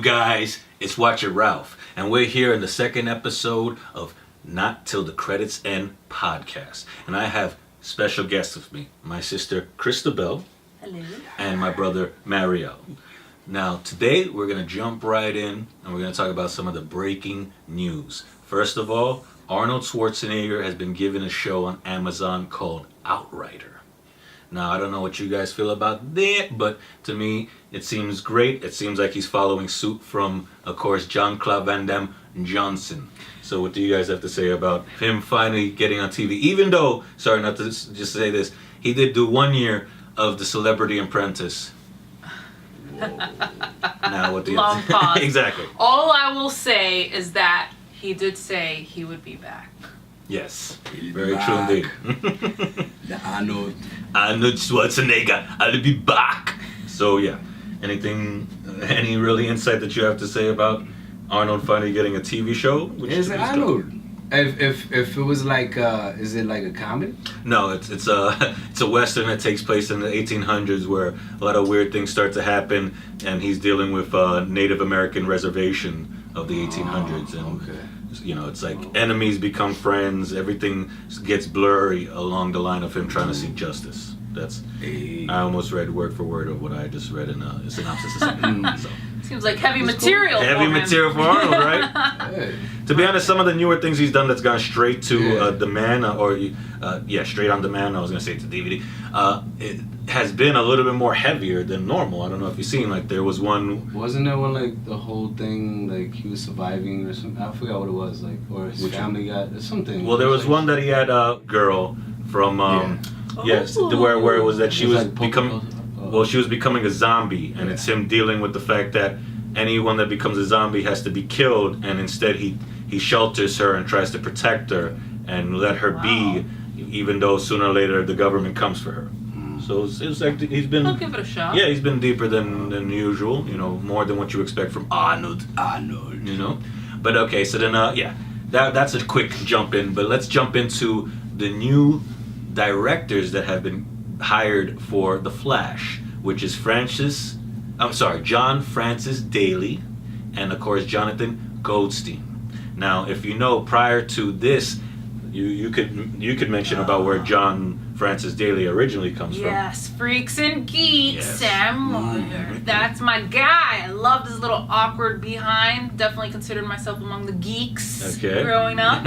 guys? It's Watcher Ralph, and we're here in the second episode of Not Till the Credits End podcast. And I have special guests with me, my sister Christabel. Hello. And my brother Mario. Now today we're going to jump right in and we're going to talk about some of the breaking news. First of all, Arnold Schwarzenegger has been given a show on Amazon called Outrider. Now, I don't know what you guys feel about that, but to me, it seems great. It seems like he's following suit from, of course, Jean-Claude Van Damme Johnson. So what do you guys have to say about him finally getting on TV? Even though, sorry not to just say this, he did do 1 year of The Celebrity Apprentice. Now what do you Long pause. Exactly. All I will say is that he did say he would be back. Yes, very true indeed. The Arnold Schwarzenegger, I'll be back. So yeah, any really insight that you have to say about Arnold finally getting a TV show? Is it Arnold? If it was like, is it like a comedy? No, it's a western that takes place in the 1800s where a lot of weird things start to happen, and he's dealing with Native American reservation of the 1800s, and okay. you know, it's like enemies become friends. Everything gets blurry along the line of him trying to seek justice. That's I almost read word for word of what I just read in a synopsis. So. Seems like heavy material. Heavy for material him. for Arnold, right? Hey. To be honest, some of the newer things he's done that's gone straight to demand, straight on demand. I was gonna say to DVD. It has been a little bit more heavier than normal. I don't know if you've seen. Like there was one. Wasn't there one like the whole thing like he was surviving or something? I forgot what it was like, or his family got something. Well, there was like, one that he had a girl from. Yes, where it was that she was like becoming. Well, she was becoming a zombie, and it's him dealing with the fact that anyone that becomes a zombie has to be killed, and instead he shelters her and tries to protect her and let her be, even though sooner or later the government comes for her. So it's like he's been. I'll give it a shot. Yeah, he's been deeper than usual. You know, more than what you expect from Arnold. You know, but okay. So then, that's a quick jump in. But let's jump into the new directors that have been hired for The Flash, which is John Francis Daly, and of course Jonathan Goldstein. Now, if you know, prior to this, you could mention about where John Francis Daly originally comes from. Yes, Freaks and Geeks, Yes. Sam Moyer. That's my guy. I loved his little awkward behind. Definitely considered myself among the geeks growing up.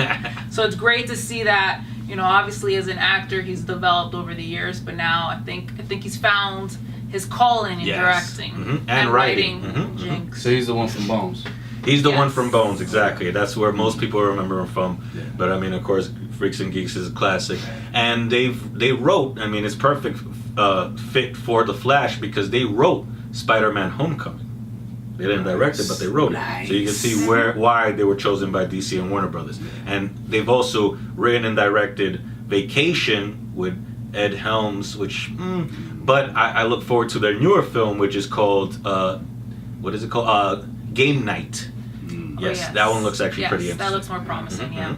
So it's great to see that, you know, obviously as an actor he's developed over the years, but now I think he's found his calling in directing and writing. Jinx. So he's the one from Bones. He's the one from Bones, exactly. That's where most people remember him from. Yeah. But I mean, of course, Freaks and Geeks is a classic, and they wrote. I mean, it's perfect fit for The Flash because they wrote Spider-Man: Homecoming. They didn't direct it, but they wrote it, so you can see why they were chosen by DC and Warner Brothers. And they've also written and directed Vacation with Ed Helms, but I look forward to their newer film, which is called what is it called? Game Night. Yes, that one looks actually pretty interesting. That looks more promising, yeah.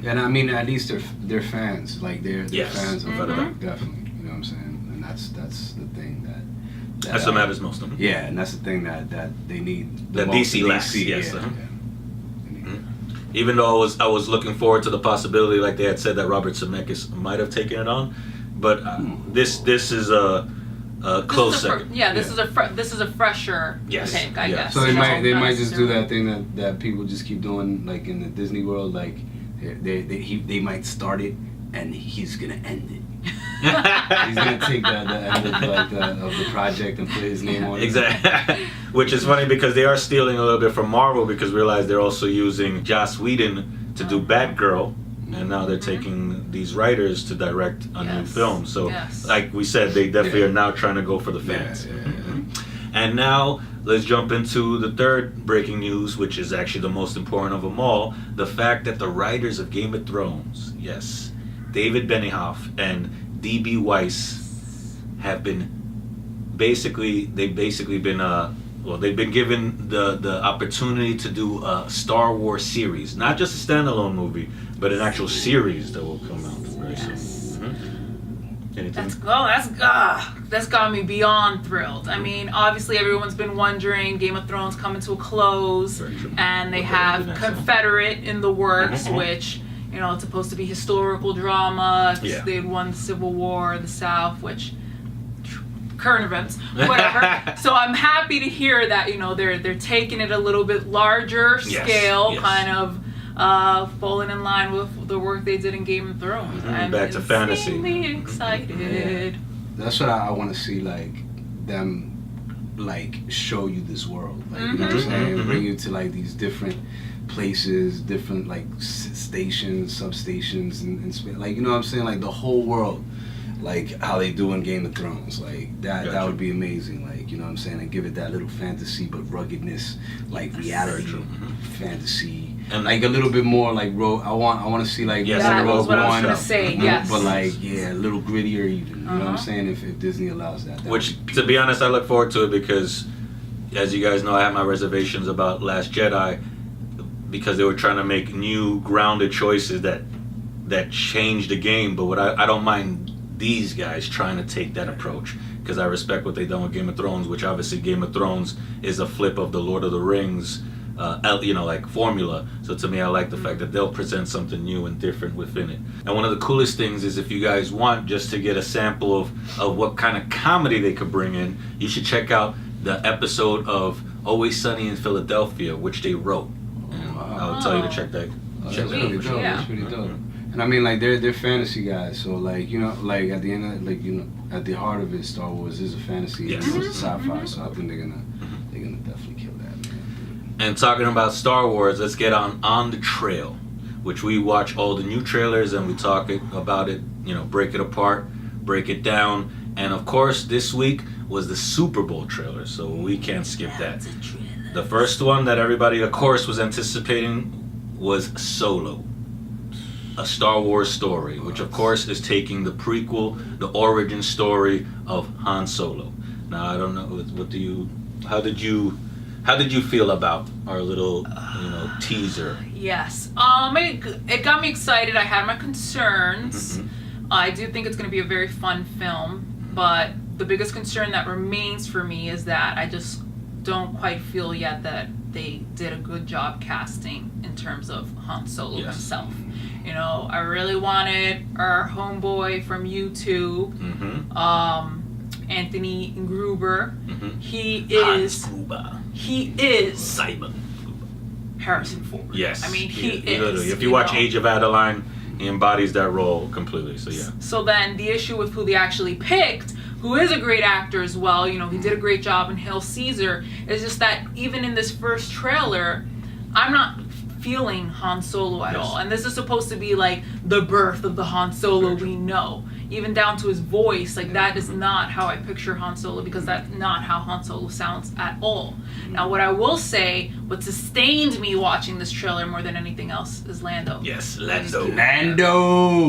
And I mean, at least they're fans. Like they're fans of Mm-hmm. definitely. You know what I'm saying? And that's the thing that That's what matters most of them. Yeah, and that's the thing that they need. That DC lacks. Yes. Yeah. Even though I was looking forward to the possibility, like they had said, that Robert Zemeckis might have taken it on, but this is a close second. This is a fresher take, I guess. So they might just do that thing that people just keep doing, like in the Disney world, like they might start it and he's gonna end it. He's gonna take the end of the project and put his name on it. Exactly. Which is funny because they are stealing a little bit from Marvel, because realize they're also using Joss Whedon to do Batgirl, and now they're taking these writers to direct a new film. So, like we said, they definitely are now trying to go for the fans. And now let's jump into the third breaking news, which is actually the most important of them all: the fact that the writers of Game of Thrones, yes, David Benioff and D.B. Weiss, have been they've been given the opportunity to do a Star Wars series, not just a standalone movie, but an actual series that will come out very soon. Anything? That's got me beyond thrilled. I mean, obviously everyone's been wondering, Game of Thrones coming to a close, and they have Confederate in the works, which, you know, it's supposed to be historical drama. Yeah. They'd won the Civil War, the South, which current events, whatever. So I'm happy to hear that, you know, they're taking it a little bit larger scale, kind of falling in line with the work they did in Game of Thrones. I'm back to fantasy. Excited. Yeah. That's what I want to see, like them, like show you this world, like you know what I'm saying, bring you to like these different places, different like stations, substations, and like you know what I'm saying, like the whole world, like how they do in Game of Thrones, like that would be amazing, like you know what I'm saying, and give it that little fantasy but ruggedness, like reality, fantasy. And like a little bit more like I want to see like that was what I was gonna say. Yes, but like a little grittier even. You know what I'm saying? If Disney allows that. Which, to be honest, I look forward to it because, as you guys know, I have my reservations about Last Jedi because they were trying to make new grounded choices that changed the game. But what I don't mind these guys trying to take that approach because I respect what they've done with Game of Thrones, which obviously Game of Thrones is a flip of the Lord of the Rings. You know, like formula. So to me, I like the fact that they'll present something new and different within it. And one of the coolest things is if you guys want just to get a sample of what kind of comedy they could bring in, you should check out the episode of Always Sunny in Philadelphia, which they wrote. And I'll tell you to check that. That's pretty dope. That's pretty dope. And I mean, like they're fantasy guys, so like you know, like at the end of like you know, at the heart of it, Star Wars is a fantasy and it's a sci-fi. So I think they're gonna definitely kill that. And talking about Star Wars, let's get on the trail, which we watch all the new trailers and we talk about it, you know, break it apart, break it down. And of course, this week was the Super Bowl trailer, so we can't skip that. The first one that everybody, of course, was anticipating was Solo, a Star Wars story, which of course is taking the prequel, the origin story of Han Solo. Now, I don't know, how did you feel about our little, you know, teaser? Yes. It got me excited. I had my concerns. I do think it's going to be a very fun film, but the biggest concern that remains for me is that I just don't quite feel yet that they did a good job casting in terms of Han Solo himself. You know, I really wanted our homeboy from YouTube, Anthony Gruber. He is Simon Harrison Ford. Yes. I mean, he is. Literally, if you watch Age of Adeline, he embodies that role completely. So yeah. So then the issue with who they actually picked, who is a great actor as well, you know, he did a great job in Hail Caesar, is just that even in this first trailer, I'm not feeling Han Solo at all. And this is supposed to be like the birth of the Han Solo we know. Even down to his voice, like that is not how I picture Han Solo, because that's not how Han Solo sounds at all. Now, what I will say, what sustained me watching this trailer more than anything else is Lando. Yes, Lando.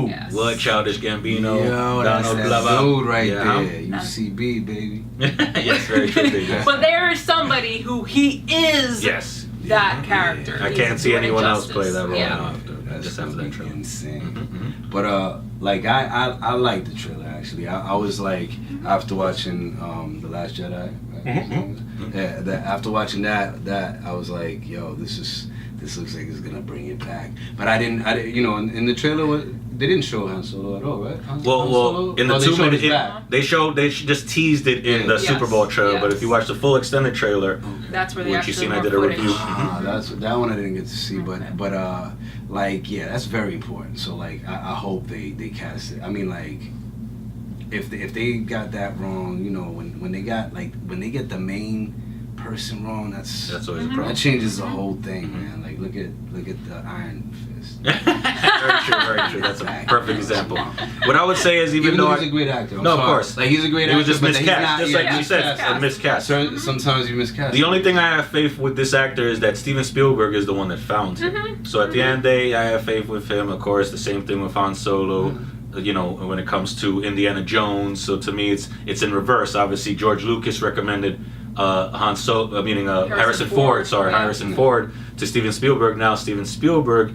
Yes. What, Childish Gambino, Yo, Donald that's Glover. that dude right there. That's- UCB, baby. Yes, very true. Yes. But there is somebody who he is that character. I can't see anyone else play that role now That's just after that trailer. Insane. But like I liked the trailer actually. I was like after watching The Last Jedi. Right? After watching that I was like, yo, this looks like it's gonna bring it back. But I didn't you know, in the trailer they didn't show Han Solo at all, right? Well, in the 2 minutes they just teased it in the Super Bowl trailer. But if you watch the full extended trailer, that's where they which you actually seen, I did a review. That's that one I didn't get to see, but like that's very important. So like I hope they cast it. I mean like if they got that wrong, you know, when they get the main person wrong, that's always a problem. That changes the whole thing, man. Like look at the Iron Fist. Very true. That's a perfect example. What I would say is even though he's a great actor. Of course. Like he's a great actor. He was just but miscast, just like you said, miscast. miscast. Sometimes you miscast. The only thing I have faith with this actor is that Steven Spielberg is the one that found him. So at the end of the day, I have faith with him. Of course, the same thing with Han Solo. You know, when it comes to Indiana Jones. So to me, it's in reverse. Obviously, George Lucas recommended Harrison Ford to Steven Spielberg. Now Steven Spielberg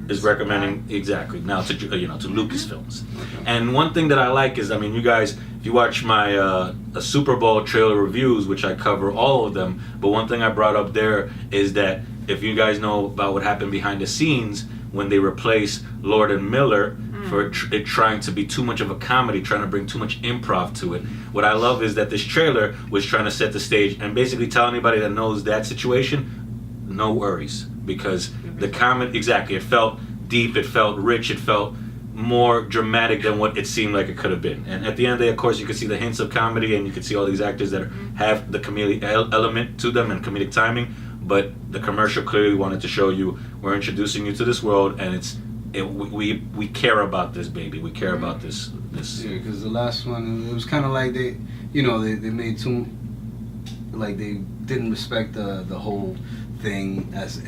is recommending exactly now to to Lucasfilms. And one thing that I like is, I mean, you guys, if you watch my Super Bowl trailer reviews, which I cover all of them, but one thing I brought up there is that if you guys know about what happened behind the scenes when they replaced Lord and Miller for it trying to be too much of a comedy, trying to bring too much improv to it. What I love is that this trailer was trying to set the stage and basically tell anybody that knows that situation, no worries, because the comedy, exactly, it felt deep, it felt rich, it felt more dramatic than what it seemed like it could have been. And at the end of the day, of course, you could see the hints of comedy, and you could see all these actors that have the comedic element to them and comedic timing, but the commercial clearly wanted to show you, we're introducing you to this world, and we care about this baby. We care about this. Yeah, because the last one, it was kind of like they made too, like they didn't respect the whole thing as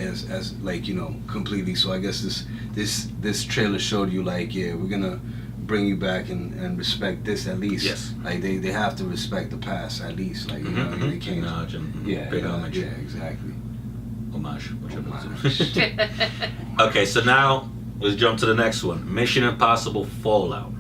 like completely. So I guess this trailer showed you like, yeah, we're gonna bring you back and respect this at least. Yes. Like they have to respect the past at least. Like they can't. Big homage. Yeah, exactly. Homage. Okay, so now let's jump to the next one. Mission Impossible Fallout.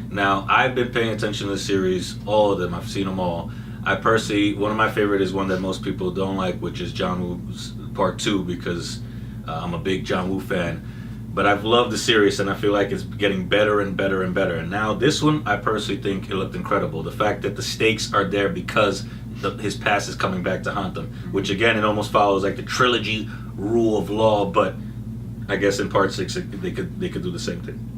Now, I've been paying attention to the series, all of them. I've seen them all. I personally, one of my favorite is one that most people don't like, which is John Woo's Part 2, because I'm a big John Woo fan. But I've loved the series, and I feel like it's getting better and better and better. And now this one, I personally think it looked incredible. The fact that the stakes are there because his past is coming back to haunt them, which again, it almost follows like the trilogy rule of law, but I guess in Part 6 they could do the same thing.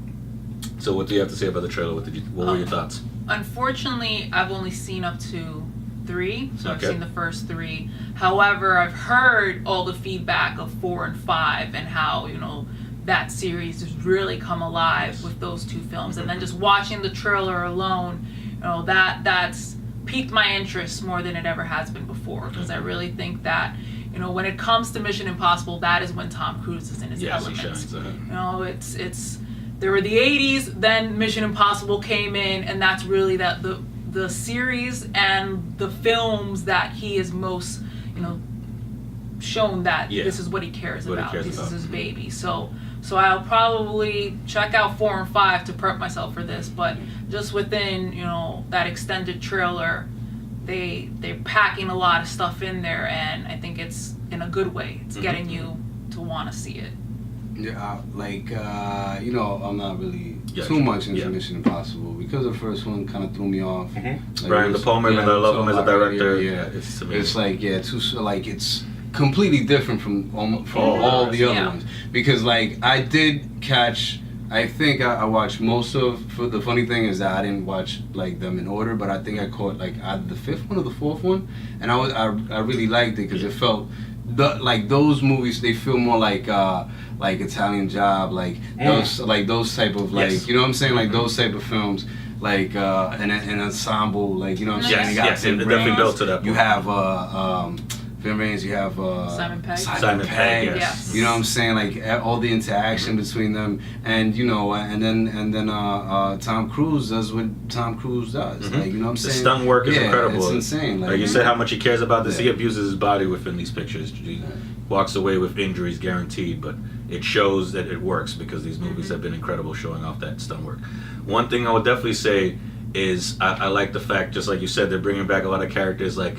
So what do you have to say about the trailer? What were your thoughts? Unfortunately, I've only seen up to 3, so Okay. I've seen the first 3. However, I've heard all the feedback of 4 and 5 and how that series has really come alive with those 2 films, and then just watching the trailer alone, that's piqued my interest more than it ever has been before, because I really think that when it comes to Mission Impossible, that is when Tom Cruise is in his element. He shines, There were the 80s, then Mission Impossible came in, and that's really the series and the films that he is most shown that this is what he cares about. This is his baby. So I'll probably check out 4 and 5 to prep myself for this, but just within that extended trailer, they're packing a lot of stuff in there, and I think it's in a good way. It's getting you to want to see it. Yeah, I'm not really too much into Mission Impossible because the first one kind of threw me off. Like, Brian De Palma, even though I love him as a director, it's like it's completely different from all the other ones, because like I did catch. I think I watched most of. For the funny thing is that I didn't watch like them in order, but I think I caught like either the 5th one or the 4th one, and I really liked it because it felt like those movies. They feel more like Italian Job, like those type of like you know what I'm saying, like those type of films. Like an ensemble, like you know what I'm saying. Yes, it definitely built to that point. You have Vin Rames, you have Simon Pegg. Simon Pegg, yes. You know what I'm saying? Like all the interaction between them, and and then Tom Cruise does what Tom Cruise does. Like you know what I'm saying? The stunt work is incredible. It's insane. Like you said, how much he cares about this. He abuses his body within these pictures. He walks away with injuries guaranteed, but it shows that it works because these movies have been incredible showing off that stunt work. One thing I would definitely say is I like the fact, just like you said, they're bringing back a lot of characters like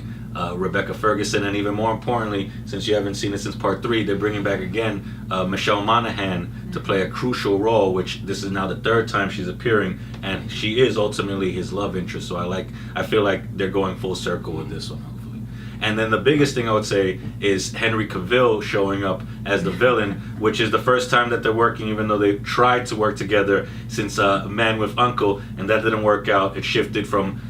Rebecca Ferguson, and even more importantly, since you haven't seen it since Part 3, they're bringing back again Michelle Monaghan to play a crucial role, which this is now the 3rd time she's appearing, and she is ultimately his love interest. So I feel like they're going full circle with this one, hopefully. And then the biggest thing I would say is Henry Cavill showing up as the villain, which is the first time that they're working, even though they tried to work together since Man with Uncle, and that didn't work out. It shifted from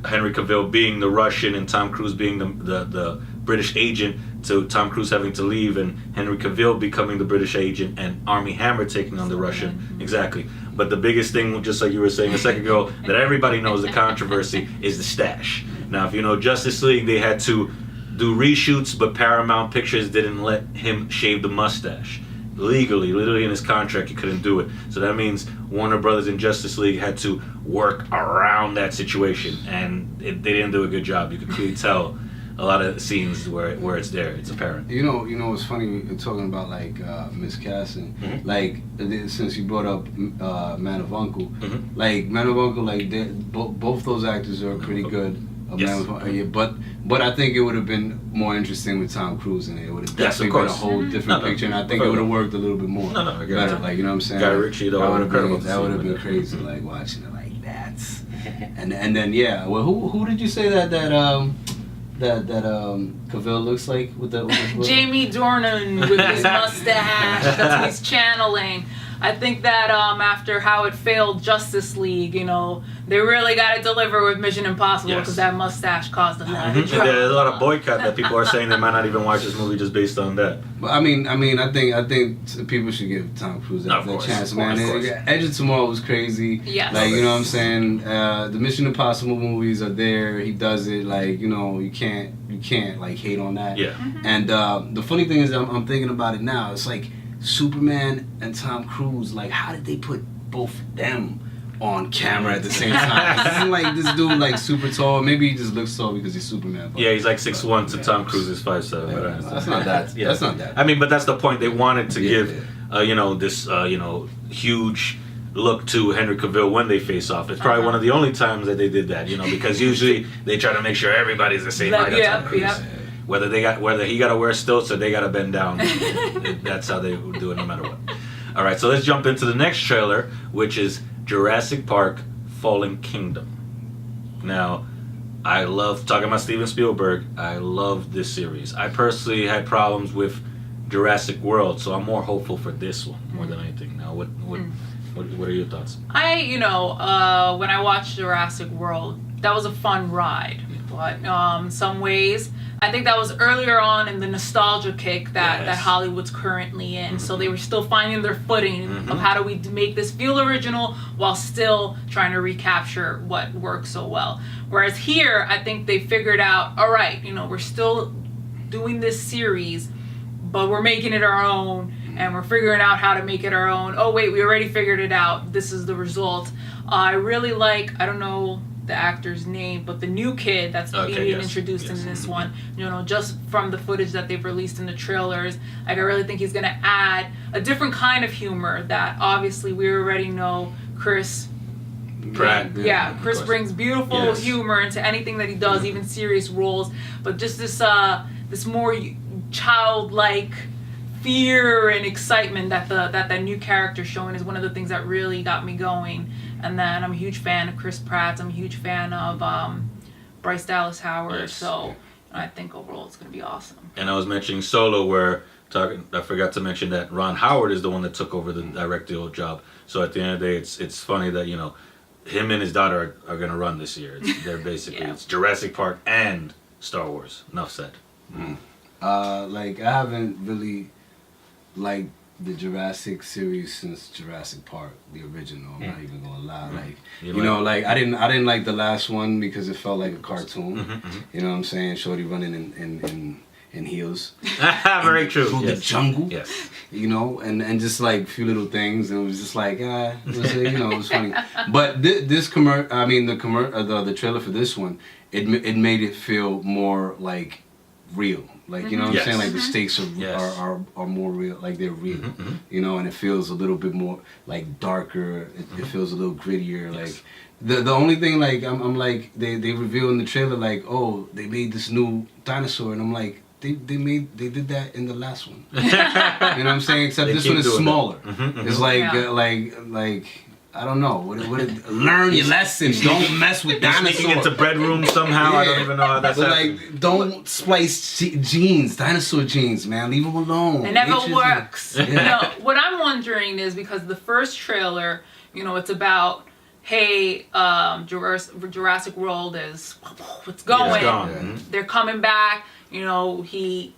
Henry Cavill being the Russian and Tom Cruise being the British agent to Tom Cruise having to leave and Henry Cavill becoming the British agent and Armie Hammer taking on the Russian. Exactly. But the biggest thing, just like you were saying a second ago, that everybody knows the controversy is the stash. Now, if you know Justice League, they had to do reshoots, but Paramount Pictures didn't let him shave the mustache. Legally, literally in his contract, he couldn't do it. So that means Warner Brothers and Justice League had to work around that situation, and they didn't do a good job. You could clearly tell a lot of scenes where it's there, it's apparent. You know what's funny? You're talking about like miscasting. Like since you brought up Man of Uncle, like Man of Uncle, like both those actors are pretty good. Yes. But I think it would have been more interesting with Tom Cruise in it. It would have definitely been a whole different picture, and I think it would have worked a little bit more better. Like, you know what I'm saying? Guy Ritchie, that would have been crazy. Like watching it like that, and then yeah. Well, who did you say that Cavill looks like with the Jamie Dornan with his mustache. That's what he's channeling. I think that after how it failed Justice League, you know, they really got to deliver with Mission Impossible because that mustache caused a lot of trouble. There's a lot of boycott that people are saying they might not even watch this movie just based on that. But I think people should give Tom Cruise that chance, man. Edge of Tomorrow was crazy. Yes. Like, you know what I'm saying? The Mission Impossible movies are there. He does it. Like, you know, you can't like hate on that. Yeah. And the funny thing is, I'm thinking about it now. It's like Superman and Tom Cruise. Like, how did they put both of them on camera at the same time? It isn't like this dude like super tall. Maybe he just looks tall because he's Superman. Yeah, he's like 6'1" to Tom Cruise is 5'7". Yeah, that's not that. Yeah. That's not that. I mean, but that's the point. They wanted to give, you know, this, you know, huge look to Henry Cavill when they face off. It's probably one of the only times that they did that, you know, because usually they try to make sure everybody's the same height as Tom Cruise. Whether he got to wear stilts or they got to bend down. That's how they do it no matter what. All right, so let's jump into the next trailer, which is Jurassic Park Fallen Kingdom. Now, I love talking about Steven Spielberg. I love this series. I personally had problems with Jurassic World, so I'm more hopeful for this one more than anything. Now, what are your thoughts? When I watched Jurassic World, that was a fun ride. But in some ways, I think that was earlier on in the nostalgia kick that Hollywood's currently in. So they were still finding their footing of how do we make this feel original while still trying to recapture what works so well. Whereas here, I think they figured out, all right, you know, we're still doing this series, but we're making it our own, and we're figuring out how to make it our own. Oh, wait, we already figured it out. This is the result. I really like, I don't know the actor's name, but the new kid that's being introduced in this one, you know, just from the footage that they've released in the trailers, like I really think he's going to add a different kind of humor that obviously we already know Chris Pratt. Chris brings beautiful humor into anything that he does, even serious roles, but just this more childlike fear and excitement that that new character showing is one of the things that really got me going. And then I'm a huge fan of Chris Pratt. I'm a huge fan of Bryce Dallas Howard. So I think overall it's going to be awesome. And I was mentioning Solo, I forgot to mention that Ron Howard is the one that took over the directorial job. So at the end of the day, it's funny that, you know, him and his daughter are going to run this year. They're basically it's Jurassic Park and Star Wars. Enough said. Like I haven't really liked the Jurassic series since Jurassic Park, the original. I'm not even gonna lie. Like like I didn't like the last one because it felt like a cartoon. You know what I'm saying? Shorty running in heels. Very true. Through the jungle. Yes. You know, and just like a few little things, and it was just like it was funny. But the trailer for this one, it made it feel more like real. Like, you know what I'm saying? Like the stakes are more real, like they're real. You know, and it feels a little bit more like darker. It feels a little grittier. Like the only thing, like I'm like they reveal in the trailer, like, oh, they made this new dinosaur, and I'm like, they did that in the last one. You know what I'm saying? Except this one is smaller. It's like I don't know. Learn your lessons. Don't mess with dinosaurs. Sneaking into bread room somehow. I don't even know how that's happening. Like, don't splice genes, dinosaur genes, man. Leave them alone. It never works. You know, what I'm wondering is because the first trailer, you know, it's about, hey, Jurassic World is, it's going. They're coming back. You know, he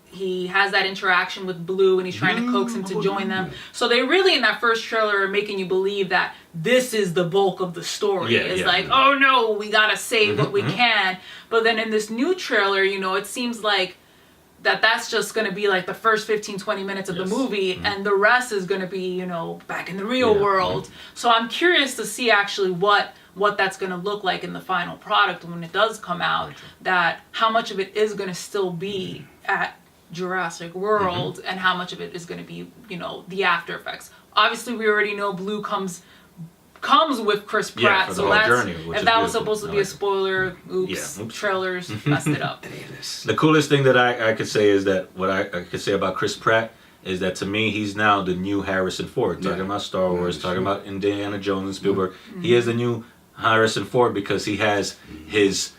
has that interaction with Blue, and he's trying to coax him to join them. So they really, in that first trailer, are making you believe that this is the bulk of the story. It's like, oh no, we gotta save what we can. But then in this new trailer, you know, it seems like that's just gonna be like the first 15-20 minutes of the movie, and the rest is gonna be, you know, back in the real world. So I'm curious to see actually what what that's going to look like in the final product when it does come out, that how much of it is going to still be at Jurassic World and how much of it is going to be, you know, the after effects. Obviously, we already know Blue comes with Chris Pratt, for the so whole that's journey, which if is that was beautiful. supposed to be a spoiler, oops. Trailers messed it up. The coolest thing that I could say is that what I could say about Chris Pratt is that to me he's now the new Harrison Ford. Talking about Star Wars, talking about Indiana Jones and Spielberg. He is the new Harrison Ford because he has his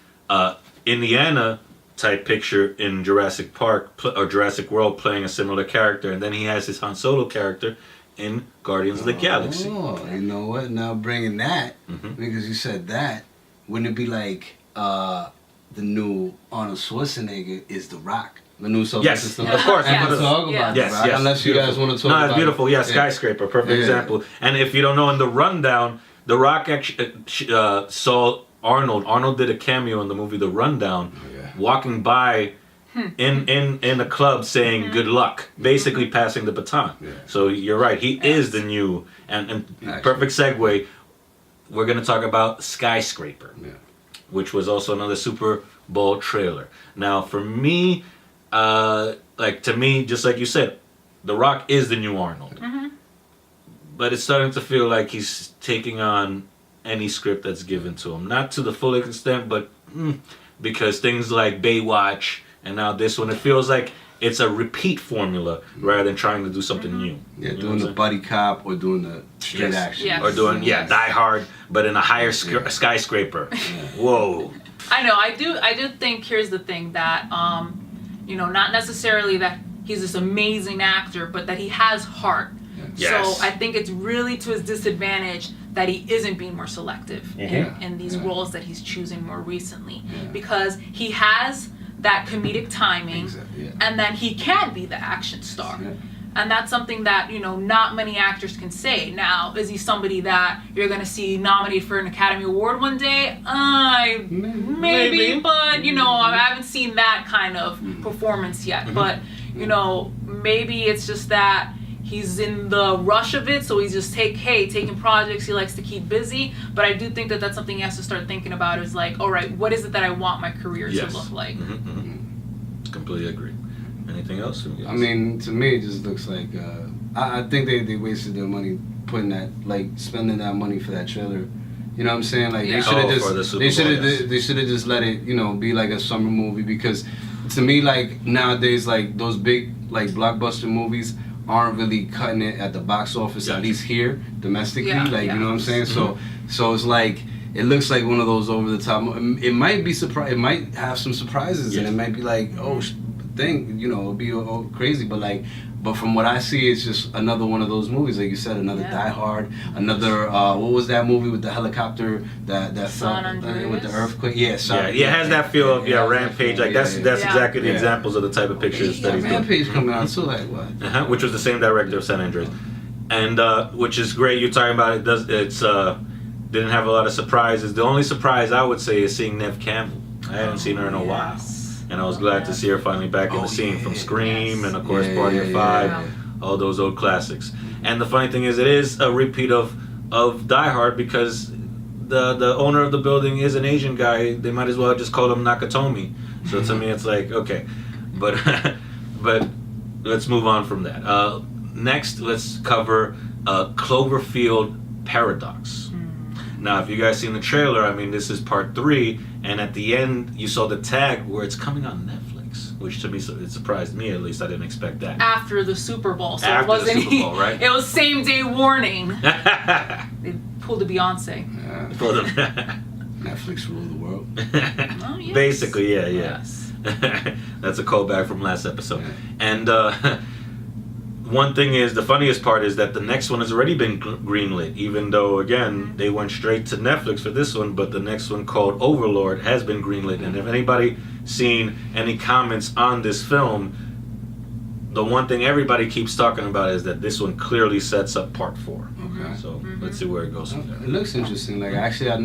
Indiana type picture in Jurassic Park or Jurassic World playing a similar character, and then he has his Han Solo character in Guardians of the Galaxy. Oh, you know what? Now bringing that, because you said that, wouldn't it be like the new Arnold Schwarzenegger is The Rock? The new Yes, system. of course. And Yes. let's talk about Yes, it, right? yes. Unless you guys want to talk about No, it's beautiful. it. Yeah, Skyscraper, perfect example. And if you don't know, in the rundown, The Rock actually saw Arnold. Arnold did a cameo in the movie The Rundown, walking by in a club saying good luck, basically passing the baton. So you're right, he is the new, and perfect segue, we're going to talk about Skyscraper, which was also another Super Bowl trailer. Now for me, like to me, just like you said, The Rock is the new Arnold. But it's starting to feel like he's taking on any script that's given to him. Not to the full extent, but because things like Baywatch and now this one, it feels like it's a repeat formula rather than trying to do something new. Yeah, doing the buddy cop or doing the straight action. Yes. Or doing, Die Hard, but in a higher skyscraper. Whoa. I know. I do think, here's the thing, that you know, not necessarily that he's this amazing actor, but that he has heart. Yes. So I think it's really to his disadvantage that he isn't being more selective in these roles that he's choosing more recently, because he has that comedic timing, and then he can be the action star. And that's something that, you know, not many actors can say. Now, is he somebody that you're going to see nominated for an Academy Award one day? Maybe, but, you know, I haven't seen that kind of performance yet. But, you know, maybe it's just that he's in the rush of it, so he's just taking projects he likes to keep busy. But I do think that that's something he has to start thinking about, is like, all right, what is it that I want my career to look like? Completely agree. Anything else? I mean, to me, it just looks like I think they wasted their money putting that, like, spending that money for that trailer. You know what I'm saying? Like they should have they should have just let it, you know, be like a summer movie, because to me, like nowadays, like those big like blockbuster movies aren't really cutting it at the box office, at least here domestically. You know what I'm saying? So it's like, it looks like one of those over the top. It might be it might have some surprises, and it might be like, oh, you know, it'll be all crazy. But from what I see, it's just another one of those movies, like you said, another Die Hard, another what was that movie with the helicopter that fell with the earthquake? It has that feel of Rampage. Like that's exactly the examples of the type of pictures that he's doing. Rampage coming out too, like what? Which was the same director of San Andreas, and which is great. You're talking about it's didn't have a lot of surprises. The only surprise I would say is seeing Neve Campbell. I hadn't seen her in a while. And I was glad to see her finally back in the scene, from Scream and of course Party of Five, all those old classics. And the funny thing is, it is a repeat of Die Hard, because the owner of the building is an Asian guy. They might as well just call him Nakatomi. So to me, it's like, okay, but let's move on from that. Next, let's cover Cloverfield Paradox. Now, if you guys seen the trailer, I mean, this is part 3, and at the end, you saw the tag where it's coming on Netflix, which to me, it surprised me, at least. I didn't expect that. After the Super Bowl, so After it wasn't the Super Bowl, right? It was same day warning. They pulled a Beyonce. Netflix rule the world. Oh, yes. Basically, yes. That's a callback from last episode. And one thing is, the funniest part is that the next one has already been greenlit, even though, again, they went straight to Netflix for this one, but the next one, called Overlord, has been greenlit. And if anybody seen any comments on this film, the one thing everybody keeps talking about is that this one clearly sets up part 4. Okay. So let's see where it goes from there. It looks interesting. Like, actually, I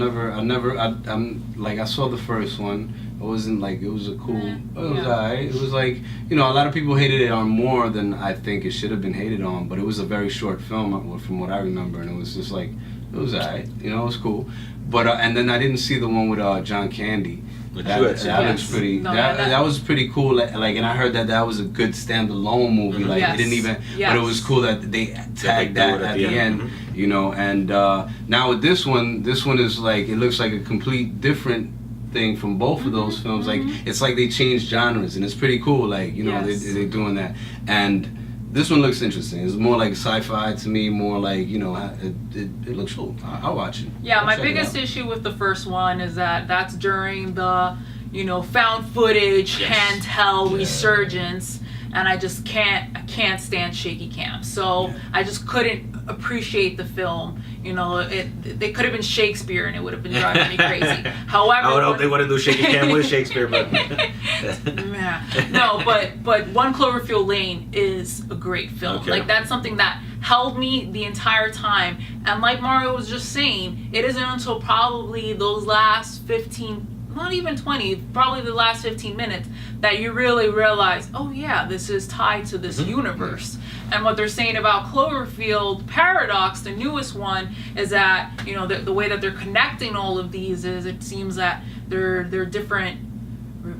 saw the first one. It wasn't like, it was a cool, it was alright. It was like, you know, a lot of people hated it on more than I think it should have been hated on, but it was a very short film from what I remember, and it was just like, it was alright, you know, it was cool. But and then I didn't see the one with John Candy. That looks pretty. No, that was pretty cool. Like, and I heard that was a good standalone movie. Like, it didn't even. But it was cool that they tagged that at the end. You know, and now with this one is like, it looks like a complete different thing from both of those films. Like, it's like they changed genres, and it's pretty cool. Like, you know, they're doing that. And this one looks interesting. It's more like sci-fi to me, more like, you know, it looks cool. I'll watch it. Yeah, my biggest issue with the first one is that that's during the, you know, found footage, handheld resurgence, and I just can't stand shaky cam. So I just couldn't appreciate the film. You know, they could have been Shakespeare and it would have been driving me crazy. However, I would hope they wouldn't do shaky cam with Shakespeare, but no, but One Cloverfield Lane is a great film. Okay. Like, that's something that held me the entire time. And like Mario was just saying, it isn't until probably those last 15, not even 20, probably the last 15 minutes that you really realize, oh yeah, this is tied to this universe. And what they're saying about Cloverfield Paradox, the newest one, is that, you know, the way that they're connecting all of these is, it seems that they're different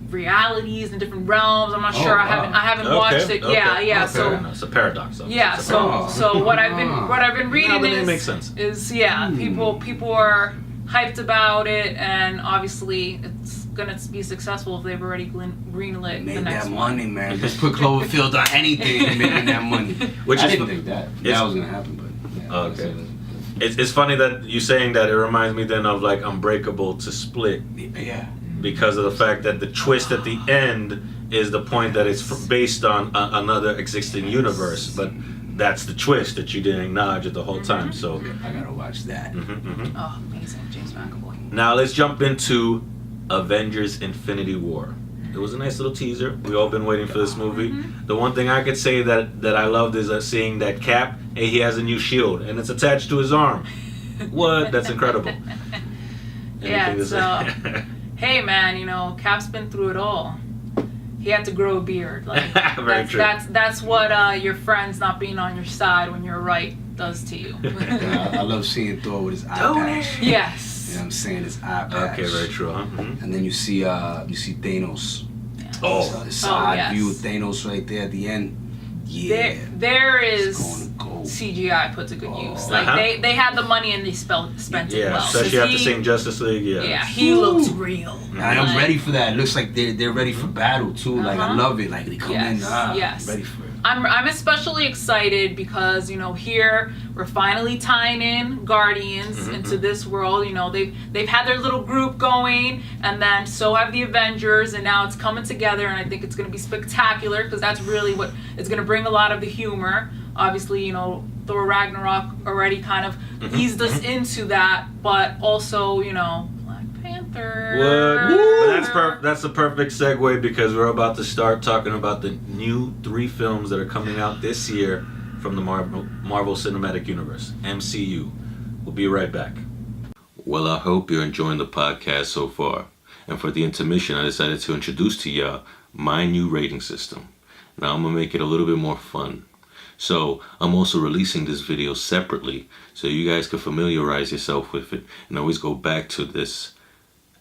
realities and different realms. I'm not sure. I haven't watched it. Yeah. So it's a paradox. Yeah. So what I've been reading makes sense. People are hyped about it, and obviously it's gonna be successful if they've already greenlit the next one. Money, man. Just put Cloverfield on anything and making that money. Which I didn't think that was gonna happen, but yeah, okay. It's funny that you saying that. It reminds me then of like Unbreakable to Split. Yeah. Because of the fact that the twist at the end is the point that it's based on another existing universe, but that's the twist that you didn't acknowledge it the whole time. So I gotta watch that. Oh, amazing, James McAvoy. Now let's jump into Avengers Infinity War. It was a nice little teaser. We all been waiting for this movie. The one thing I could say that I loved is seeing that Cap. Hey, he has a new shield and it's attached to his arm. What? That's incredible. Hey man, you know, Cap's been through it all. He had to grow a beard. Like, that's what your friends not being on your side when you're right does to you. I love seeing Thor with his eye patch. Yes. You know what I'm saying? His eye patch. Okay, very true, huh? And then you see Thanos. Yeah. The side view of Thanos right there at the end. Yeah. There is CGI put to good use. Like they had the money and they spent it well. Especially after seeing Justice League. Yeah, he looks real. And I'm ready for that. It looks like they're ready for battle too. Like, I love it. Like, they come in. I'm ready for it. I'm especially excited because, you know, here we're finally tying in Guardians into this world. You know, they've had their little group going, and then so have the Avengers, and now it's coming together, and I think it's going to be spectacular because that's really what it's going to bring. A lot of the humor. Obviously, you know, Thor Ragnarok already kind of eased us into that, but also, you know, Black Panther. But that's the perfect segue because we're about to start talking about the new 3 films that are coming out this year from the Marvel Cinematic Universe, MCU. We'll be right back. Well, I hope you're enjoying the podcast so far. And for the intermission, I decided to introduce to y'all my new rating system. Now I'm going to make it a little bit more fun. So I'm also releasing this video separately so you guys can familiarize yourself with it and always go back to this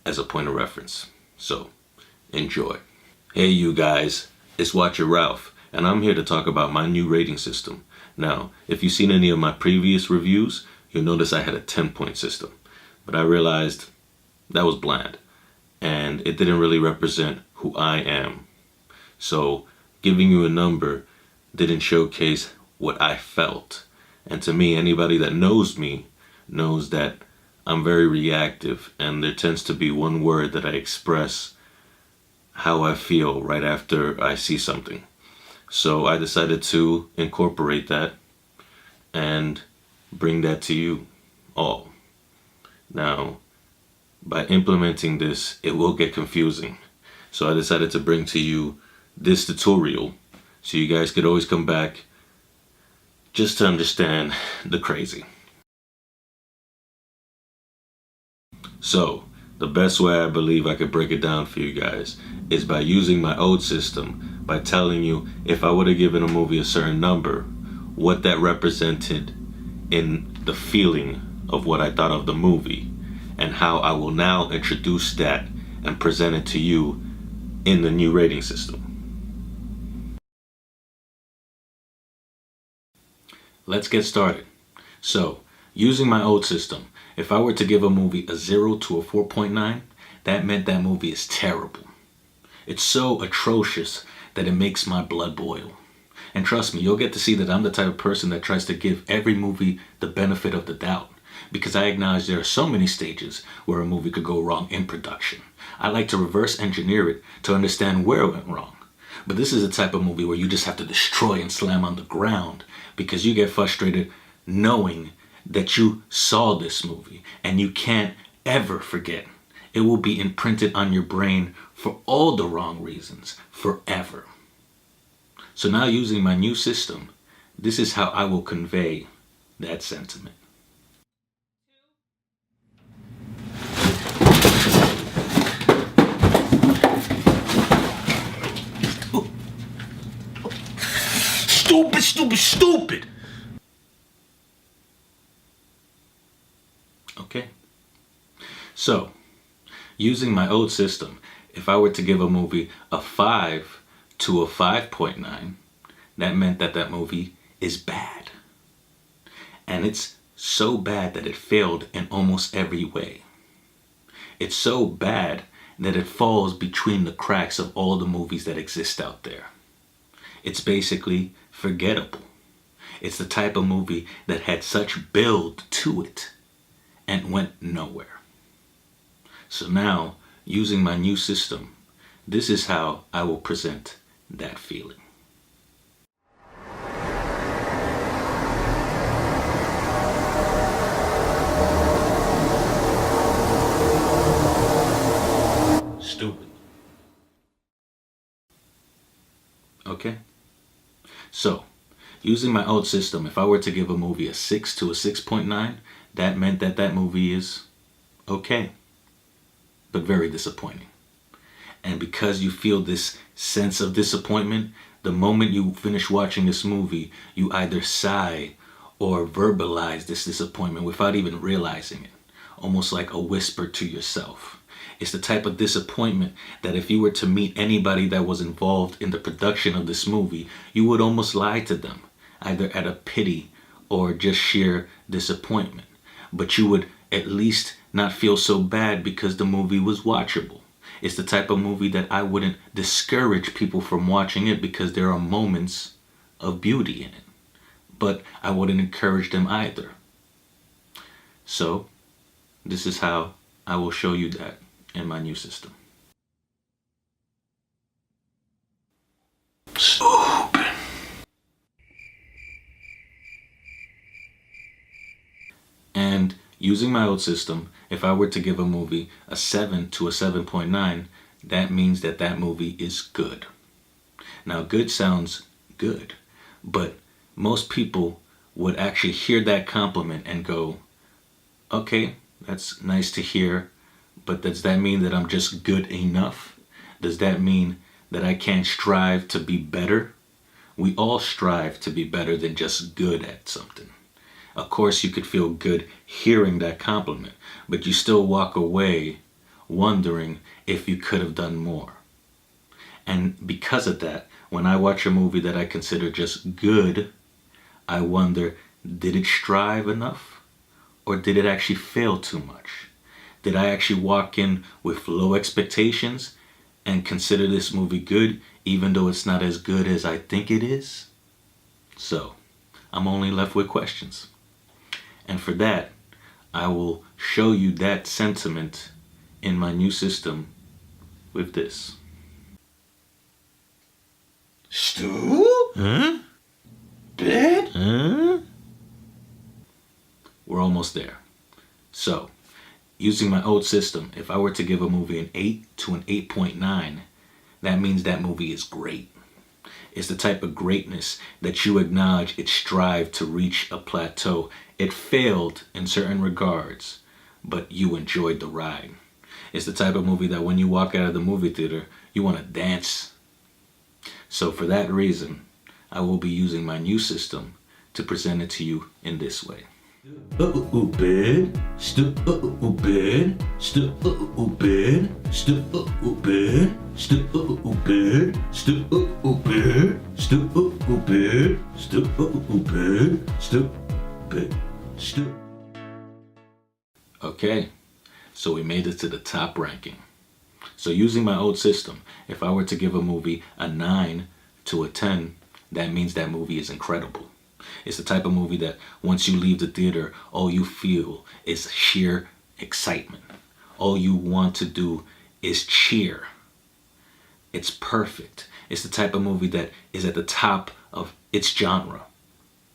as a point of reference. So enjoy. Hey you guys, it's Watcher Ralph and I'm here to talk about my new rating system. Now, if you've seen any of my previous reviews, you'll notice I had a 10-point system. But I realized that was bland and it didn't really represent who I am. So giving you a number didn't showcase what I felt. And to me, anybody that knows me knows that I'm very reactive and there tends to be one word that I express how I feel right after I see something. So I decided to incorporate that and bring that to you all. Now, by implementing this, it will get confusing. So I decided to bring to you this tutorial so you guys could always come back just to understand the crazy. So, the best way I believe I could break it down for you guys is by using my old system, by telling you if I would have given a movie a certain number, what that represented in the feeling of what I thought of the movie. and how I will now introduce that and present it to you in the new rating system. Let's get started. So, using my old system, if I were to give a movie a 0 to a 4.9, that meant that movie is terrible. It's so atrocious that it makes my blood boil. And trust me, you'll get to see that I'm the type of person that tries to give every movie the benefit of the doubt, because I acknowledge there are so many stages where a movie could go wrong in production. I like to reverse engineer it to understand where it went wrong. But this is a type of movie where you just have to destroy and slam on the ground because you get frustrated knowing that you saw this movie and you can't ever forget. It will be imprinted on your brain for all the wrong reasons, forever. So now, using my new system, this is how I will convey that sentiment. Stupid, stupid, stupid! Okay. So, using my old system, if I were to give a movie a 5 to a 5.9, that meant that that movie is bad. And it's so bad that it failed in almost every way. It's so bad that it falls between the cracks of all the movies that exist out there. It's basically forgettable. It's the type of movie that had such build to it and went nowhere. So now, using my new system, this is how I will present that feeling. Stupid. Okay? So, using my old system, if I were to give a movie a 6 to a 6.9, that meant that that movie is okay, but very disappointing. And because you feel this sense of disappointment, the moment you finish watching this movie, you either sigh or verbalize this disappointment without even realizing it, almost like a whisper to yourself. It's the type of disappointment that if you were to meet anybody that was involved in the production of this movie, you would almost lie to them, either out of pity or just sheer disappointment. But you would at least not feel so bad because the movie was watchable. It's the type of movie that I wouldn't discourage people from watching it because there are moments of beauty in it. But I wouldn't encourage them either. So, this is how I will show you that in my new system. Stupid. And using my old system, if I were to give a movie a 7 to a 7.9, that means that that movie is good. Now, good sounds good, but most people would actually hear that compliment and go, okay, that's nice to hear, but does that mean that I'm just good enough? Does that mean that I can't strive to be better? We all strive to be better than just good at something. Of course, you could feel good hearing that compliment, but you still walk away wondering if you could have done more. And because of that, when I watch a movie that I consider just good, I wonder, did it strive enough? Or did it actually fail too much? Did I actually walk in with low expectations and consider this movie good, even though it's not as good as I think it is? So, I'm only left with questions. And for that, I will show you that sentiment in my new system with this. Stupid? Huh? We're almost there. So, using my old system, if I were to give a movie an 8 to an 8.9, that means that movie is great. It's the type of greatness that you acknowledge it strived to reach a plateau. It failed in certain regards, but you enjoyed the ride. It's the type of movie that when you walk out of the movie theater, you want to dance. So for that reason, I will be using my new system to present it to you in this way. Stupid, stupid, stupid, stupid, stupid, stupid, stupid, stupid, stupid. Okay, so we made it to the top ranking. So using my old system, if I were to give a movie a 9 to a 10, that means that movie is incredible. It's the type of movie that once you leave the theater, all you feel is sheer excitement. All you want to do is cheer. It's perfect. It's the type of movie that is at the top of its genre.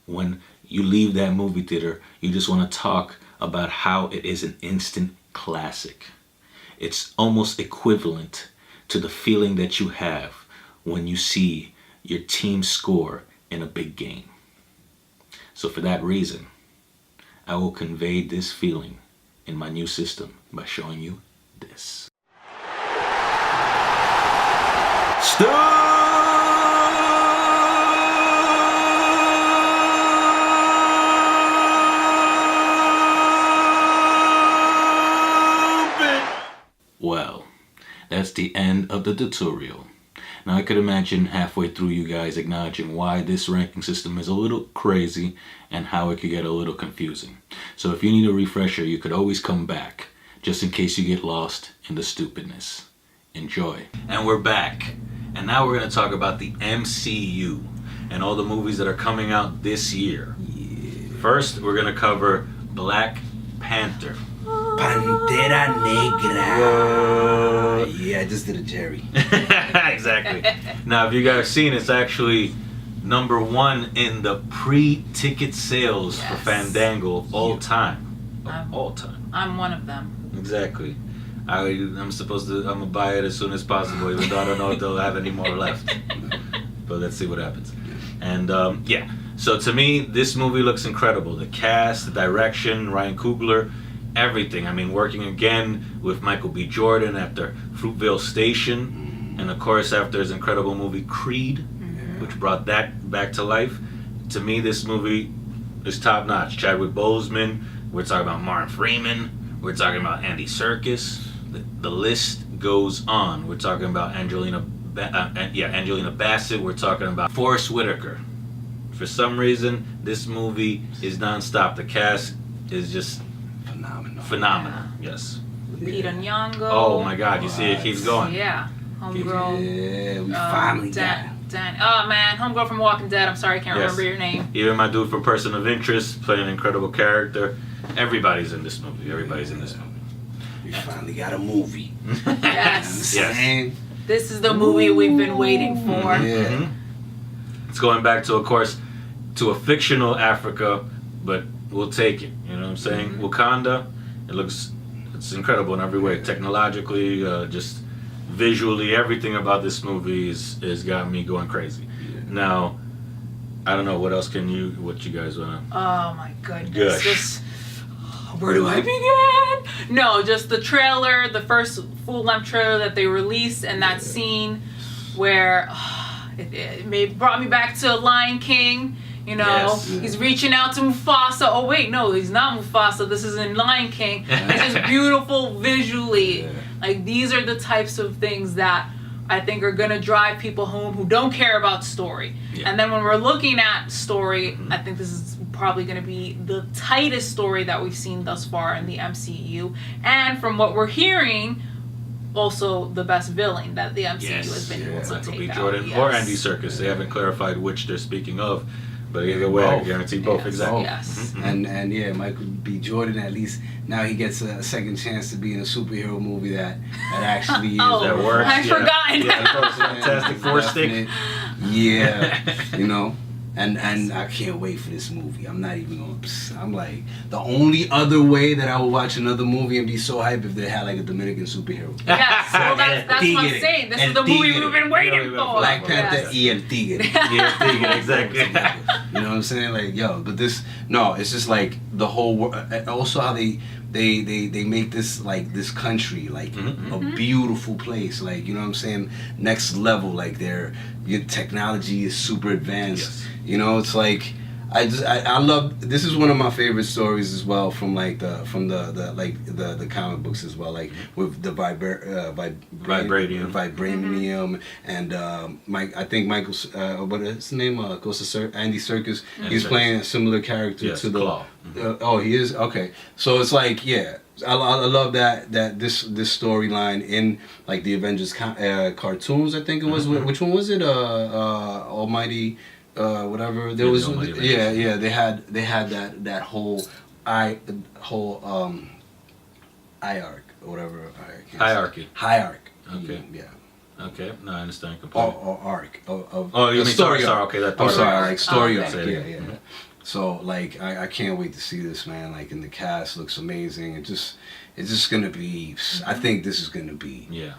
When you leave that movie theater, you just want to talk about how it is an instant classic. It's almost equivalent to the feeling that you have when you see your team score in a big game. So for that reason, I will convey this feeling in my new system by showing you this. Well, that's the end of the tutorial. Now I could imagine halfway through you guys acknowledging why this ranking system is a little crazy and how it could get a little confusing. So if you need a refresher, you could always come back, just in case you get lost in the stupidness. Enjoy. And we're back. And now we're going to talk about the MCU and all the movies that are coming out this year. Yeah. First, we're going to cover Black Panther. Pantera Negra. Whoa. Yeah, I just did a Jerry. Exactly. Now, if you guys seen, it's actually number 1 in the pre-ticket sales for Fandango all time. All time. I'm one of them. Exactly. I'm gonna buy it as soon as possible, even though I don't know if they'll have any more left. But let's see what happens. And yeah, so to me, this movie looks incredible. The cast, the direction, Ryan Coogler, everything. I mean, working again with Michael B. Jordan after Fruitvale Station, and of course after his incredible movie Creed, which brought that back to life. To me, this movie is top notch. Chadwick Boseman. We're talking about Martin Freeman. We're talking about Andy Serkis. The list goes on. We're talking about Angelina Bassett. We're talking about Forrest Whitaker. For some reason, this movie is nonstop. The cast is just phenomenal. Yes. Peter Nyong'o. Oh my God! You see, it keeps going. Yeah. Homegirl. Yeah, we finally got it. Oh man, homegirl from Walking Dead. I'm sorry, I can't remember your name. Even my dude from Person of Interest, playing an incredible character. Everybody's in this movie. Everybody's in this movie. We finally got a movie. Yes. Yes. This is the movie we've been waiting for. Yeah. Mm-hmm. It's going back to, of course, to a fictional Africa, but we'll take it. You know what I'm saying? Mm-hmm. Wakanda. It's incredible in every way. Technologically, just visually, everything about this movie is got me going crazy. Yeah. Now, I don't know what you guys wanna? Oh my goodness! Gush. Where do I begin? No, just the trailer, the first full-length trailer that they released, and that scene where it brought me back to Lion King. You know, he's reaching out to Mufasa. Oh wait, no, he's not Mufasa. This is in Lion King. It's just beautiful visually. Yeah. Like, these are the types of things that I think are gonna drive people home who don't care about story. Yeah. And then when we're looking at story, I think this is probably gonna be the tightest story that we've seen thus far in the MCU. And from what we're hearing, also the best villain that the MCU has been able to Michael take B. out. Jordan or Andy Serkis. They haven't clarified which they're speaking of. But either way, I guarantee both. Exactly. Yes. Mm-hmm. And yeah, Michael B. Jordan, at least now he gets a second chance to be in a superhero movie that actually is. That works. I've forgotten. Fantastic Four stick. Yeah, you know. And I can't wait for this movie. I'm not even going to... I'm like, the only other way that I would watch another movie and be so hyped if they had like a Dominican superhero. Yes, well that's what I'm saying. This is the movie we've been waiting for. Black Panther y El Tigre. Exactly. You know what I'm saying? Like, yo, but this... No, it's just like the whole... Also how they make this like this country like a beautiful place, like, you know what I'm saying, next level, like your technology is super advanced. You know, it's like I love. This is one of my favorite stories as well from like the comic books as well, like with the vibranium and I think Michael's what is his name? Andy Serkis. He's playing a similar character to the. Claw. Oh, he is. Okay, so it's like I love that this storyline in like the Avengers cartoons. I think it was. Which one was it? Almighty. Whatever there was, they had that whole hierarchy or whatever. Hierarchy. Okay. Yeah. Okay. No, I understand completely. Or arc of you mean story arc? Okay, that part. I'm sorry, like story arc. Okay. Yeah. So like I can't wait to see this, man. Like, and the cast looks amazing. It's just gonna be. I think this is gonna be. Yeah.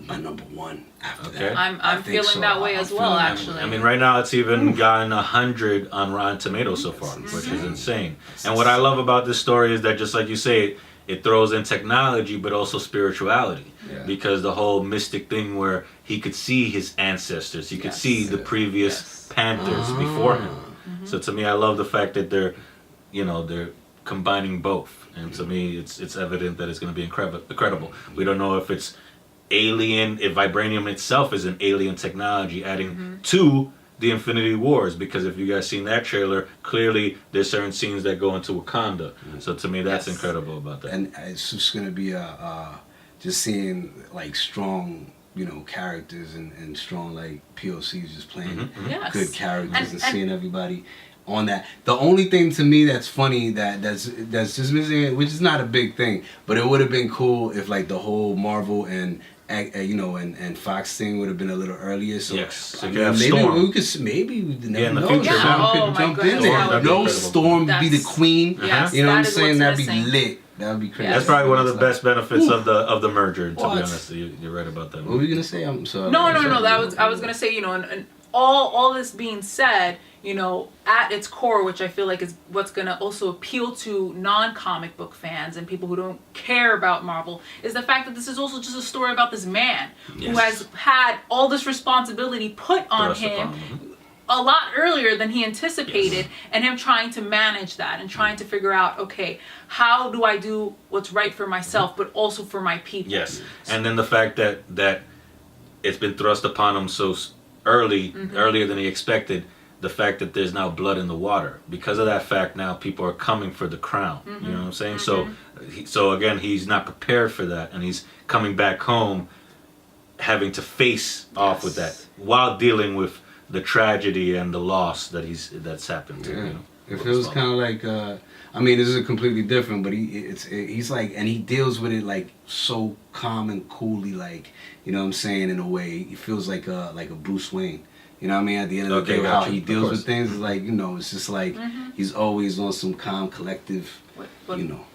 My number one after Okay. that. I'm feeling that way as well, actually. I mean, right now it's even gotten 100 on Rotten Tomatoes so far, which is insane. And what I love about this story is that, just like you say, it throws in technology, but also spirituality. Yeah. Because the whole mystic thing where he could see his ancestors, he could see the previous Panthers before him. So to me, I love the fact that they're combining both. And to me, it's evident that it's going to be incredible. We don't know if it's alien, if vibranium itself is an alien technology adding to the Infinity Wars, because if you guys seen that trailer, clearly there's certain scenes that go into Wakanda. So to me, that's incredible about that. And it's just gonna be just seeing like strong, characters and strong like POCs just playing good characters and seeing everybody on that. The only thing to me that's funny that's just missing, which is not a big thing, but it would have been cool if like the whole Marvel and Fox thing would have been a little earlier. So yes, maybe we never in the know. future, Could jump in there. Storm be the queen. Yes, you know what I'm that is saying? what's That'd be missing. lit. That would be crazy. That's probably one of the best benefits of the merger. To be What? honest, you're right about that. What were you gonna say? I'm sorry. No. I was gonna say, and all this being said, at its core, which I feel like is what's gonna also appeal to non-comic book fans and people who don't care about Marvel, is the fact that this is also just a story about this man who has had all this responsibility put on him a lot earlier than he anticipated, and him trying to manage that and trying to figure out, okay, how do I do what's right for myself, but also for my people? Yes, and then the fact that it's been thrust upon him so earlier than he expected. The fact that there's now blood in the water. Because of that fact, now people are coming for the crown. You know what I'm saying? So again, he's not prepared for that, and he's coming back home having to face off with that while dealing with the tragedy and the loss that's happened to him. It feels kind of like this is completely different, but he's like, and he deals with it like so calm and coolly, like, you know what I'm saying, in a way. It feels like a Bruce Wayne. You know what I mean? At the end of the day, how he deals with things is like, it's just like he's always on some calm, collective,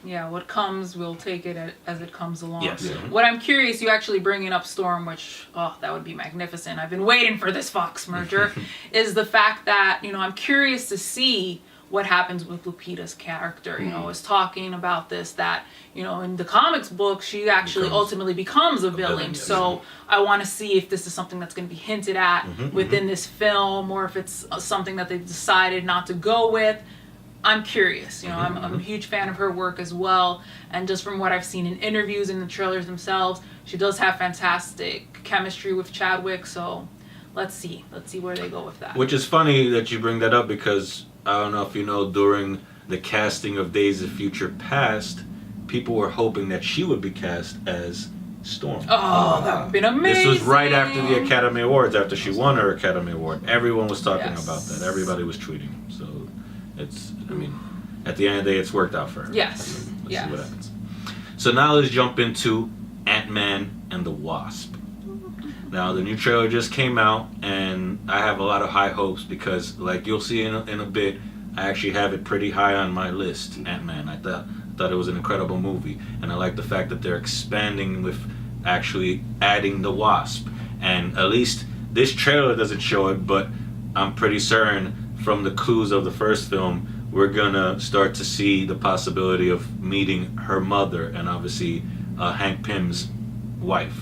Yeah, what comes, we'll take it as it comes along. Yes. Yeah. What I'm curious, you actually bringing up Storm, which, that would be magnificent. I've been waiting for this Fox merger, is the fact that, I'm curious to see what happens with Lupita's character. Is talking about this, that, in the comics book, she actually ultimately becomes a villain. So I want to see if this is something that's going to be hinted at within this film, or if it's something that they've decided not to go with. I'm curious. I'm a huge fan of her work as well. And just from what I've seen in interviews and the trailers themselves, she does have fantastic chemistry with Chadwick. So let's see where they go with that. Which is funny that you bring that up, because I don't know if you know, during the casting of Days of Future Past, people were hoping that she would be cast as Storm. Oh, that would have been amazing. This was right after the Academy Awards, after she won her Academy Award. Everyone was talking about that. Everybody was tweeting. So at the end of the day, it's worked out for her. Yes. Let's see what happens. So now let's jump into Ant-Man and the Wasp. Now, the new trailer just came out, and I have a lot of high hopes because, like you'll see in a bit, I actually have it pretty high on my list, Ant-Man. I thought it was an incredible movie, and I like the fact that they're expanding with actually adding the Wasp. And at least this trailer doesn't show it, but I'm pretty certain from the clues of the first film, we're gonna start to see the possibility of meeting her mother, and obviously Hank Pym's wife,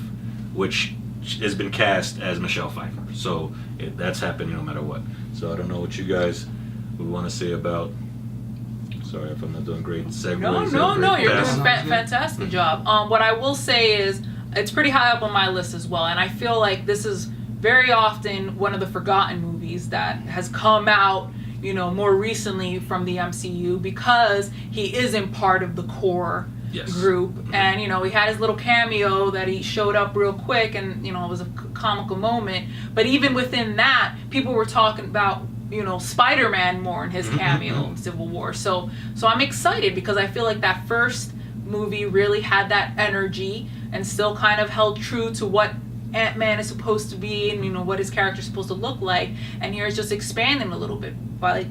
which has been cast as Michelle Pfeiffer. So that's happening no matter what. So I don't know what you guys we want to say about. Sorry if I'm not doing great segues. No, you're doing fantastic job. What I will say is it's pretty high up on my list as well, and I feel like this is very often one of the forgotten movies that has come out, more recently from the MCU because he isn't part of the core group. And, he had his little cameo that he showed up real quick and, it was a comical moment. But even within that, people were talking about, Spider-Man more in his cameo in Civil War. So I'm excited because I feel like that first movie really had that energy and still kind of held true to what Ant-Man is supposed to be and what his character is supposed to look like, and here it's just expanding a little bit by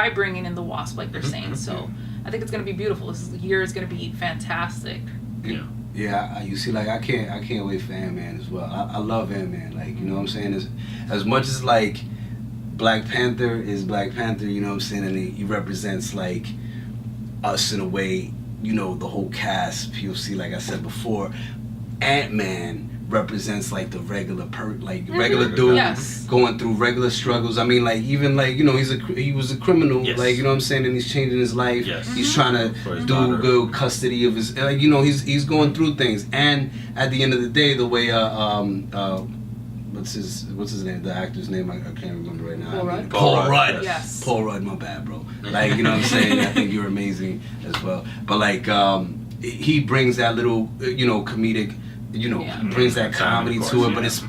bringing in the Wasp, like they're saying. So I think it's going to be beautiful. This year is going to be fantastic. Yeah, you see, I can't wait for Ant-Man as well. I love Ant-Man, you know what I'm saying? As much as Black Panther is Black Panther, you know what I'm saying, and he represents us in a way, the whole cast, POC, like I said before. Ant-Man represents the regular regular dude going through regular struggles. I mean, even he was a criminal, you know what I'm saying, and he's changing his life. He's trying to do good custody of his, he's going through things. And at the end of the day, the way what's his name? The actor's name I can't remember right now. Paul Rudd. Yes. Paul Rudd, my bad, bro. You know what I'm saying? I think you're amazing as well. But he brings that little comedic. Brings that comedy to it, but it's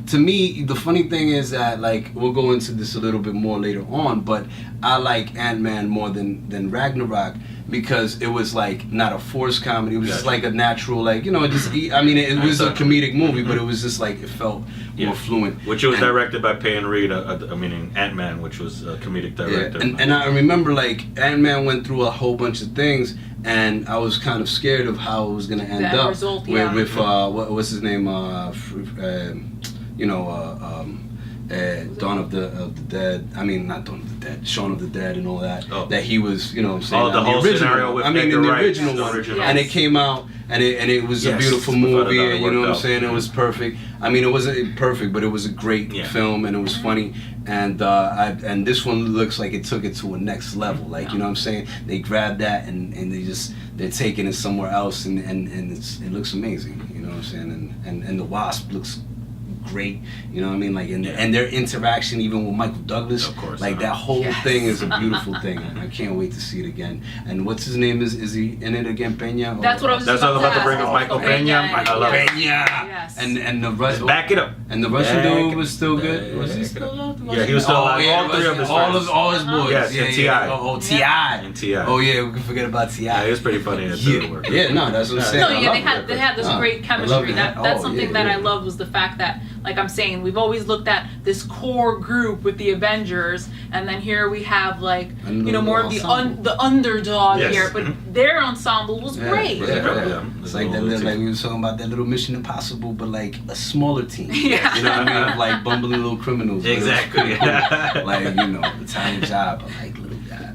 to me, the funny thing is that we'll go into this a little bit more later on, but I like Ant-Man more than Ragnarok because it was not a forced comedy. It was just a natural it was a comedic movie, but it was just it felt more fluent. Which was directed by Peyton Reed, meaning Ant-Man, which was a comedic director. And I remember Ant-Man went through a whole bunch of things, and I was kind of scared of how it was going to end up with what's his name, Dawn of the Dead. I mean, not Dawn of the Dead, Shaun of the Dead, and all that. That he was, I'm saying, the whole scenario with in the original one, and it came out, and it was a beautiful movie, and you know what I'm saying, it was perfect. I mean, it wasn't perfect, but it was a great film, and it was funny. And and this one looks like it took it to a next level. You know what I'm saying? They grabbed that and they're taking it somewhere else, and it looks amazing. You know what I'm saying? And the Wasp looks great, you know what I mean? And their interaction even with Michael Douglas, of course, that whole thing is a beautiful thing. I can't wait to see it again. And what's his name? Is he in it again? Peña? That's what I was. That's what I was about to bring up. Michael Peña. I love Peña. Yes. And the Russian. Back it up. And the Russian dude was still good. Was he still alive? Yeah, he was still alive. All three of his friends. All his boys. Yes, and T.I. Oh, T.I. And T.I. Oh yeah, we can forget about T.I. Yeah, he was pretty funny in it too. Yeah, no, that's what I'm saying. No, yeah, they had this great chemistry. That's something that I loved was the fact that, like I'm saying, we've always looked at this core group with the Avengers, and then here we have more of the underdog here, but their ensemble was great. It's like that little, we were talking about that little Mission Impossible, but a smaller team. Yeah. You know what I mean? Of bumbling little criminals. Exactly. Italian Job, but little guy.